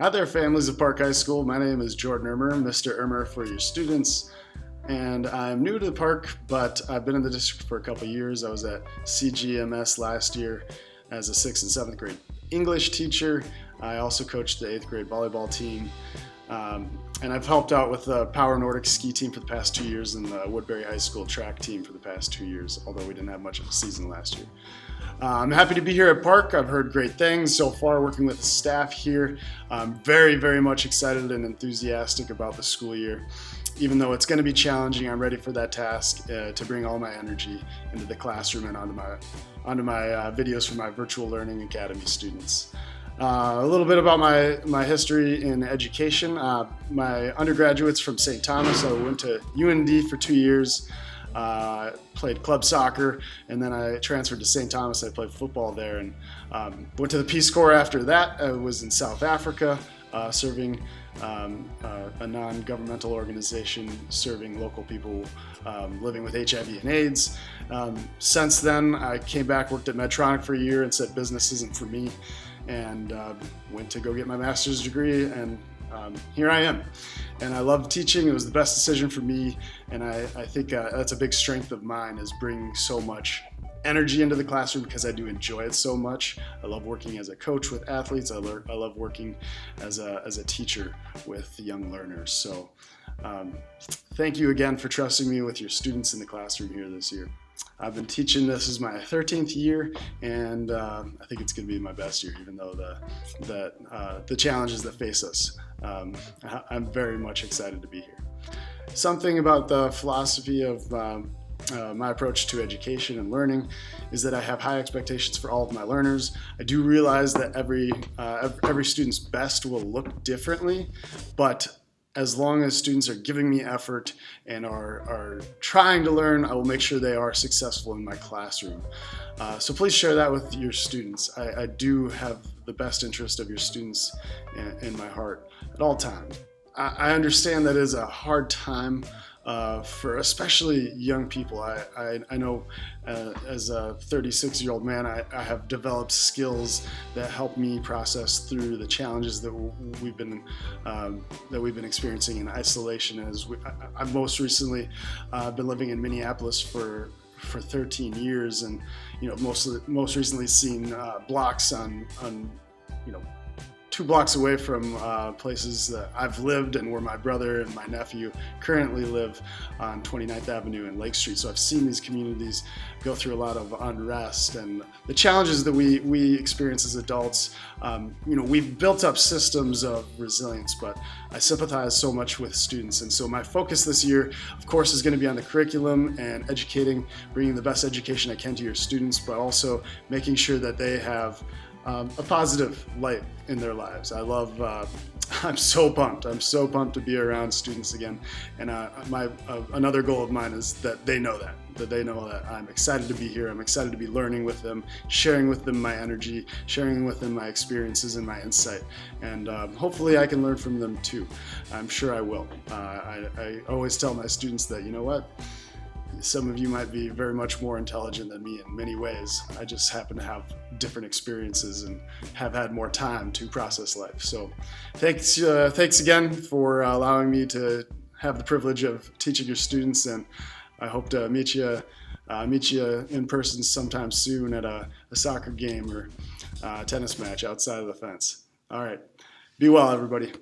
Hi there, families of Park High School. My name is Jordan Ermer, Mr. Ermer for your students. And I'm new to the park, but I've been in the district for a couple years. I was at CGMS last year as a 6th and 7th grade English teacher. I also coached the 8th grade volleyball team. And I've helped out with the Power Nordic ski team for the past 2 years and the Woodbury High School track team for the past 2 years, although we didn't have much of a season last year. I'm happy to be here at Park. I've heard great things so far working with the staff here. I'm very, very much excited and enthusiastic about the school year. Even though it's going to be challenging, I'm ready for that task to bring all my energy into the classroom and onto my videos for my virtual learning academy students. A little bit about my history in education. My undergraduate's from St. Thomas. I went to UND for 2 years. Played club soccer, and then I transferred to St. Thomas. I played football there, and went to the Peace Corps after that. I was in South Africa, serving a non-governmental organization serving local people living with HIV and AIDS. Since then, I came back, worked at Medtronic for a year, and said business isn't for me, and went to go get my master's degree, and here I am. And I love teaching. It was the best decision for me, and I think that's a big strength of mine, is bringing so much energy into the classroom because I do enjoy it so much. I love working as a coach with athletes. I love working as a teacher with young learners. So thank you again for trusting me with your students in the classroom here this year. I've been teaching. This is my 13th year, and I think it's going to be my best year, even though the challenges that face us. I'm very much excited to be here. Something about the philosophy of my approach to education and learning is that I have high expectations for all of my learners. I do realize that every student's best will look differently, but as long as students are giving me effort and are trying to learn, I will make sure they are successful in my classroom. So please share that with your students. I do have the best interest of your students in my heart at all times. I understand that is a hard time for especially young people. I know as a 36-year-old man, I have developed skills that help me process through the challenges that we've been experiencing in isolation. I've most recently been living in Minneapolis for 13 years, and most recently seen blocks on 2 blocks away from places that I've lived and where my brother and my nephew currently live on 29th Avenue and Lake Street. So I've seen these communities go through a lot of unrest and the challenges that we experience as adults. We've built up systems of resilience, but I sympathize so much with students. And so my focus this year, of course, is going to be on the curriculum and educating, bringing the best education I can to your students, but also making sure that they have a positive light in their lives. I'm so pumped. I'm so pumped to be around students again. And another goal of mine is that they know that I'm excited to be here. I'm excited to be learning with them, sharing with them my energy, sharing with them my experiences and my insight. And hopefully I can learn from them too. I'm sure I will. I always tell my students that, you know what? Some of you might be very much more intelligent than me in many ways. I just happen to have different experiences and have had more time to process life. So thanks again for allowing me to have the privilege of teaching your students, and I hope to meet you in person sometime soon at a soccer game or a tennis match outside of the fence. All right. Be well, everybody.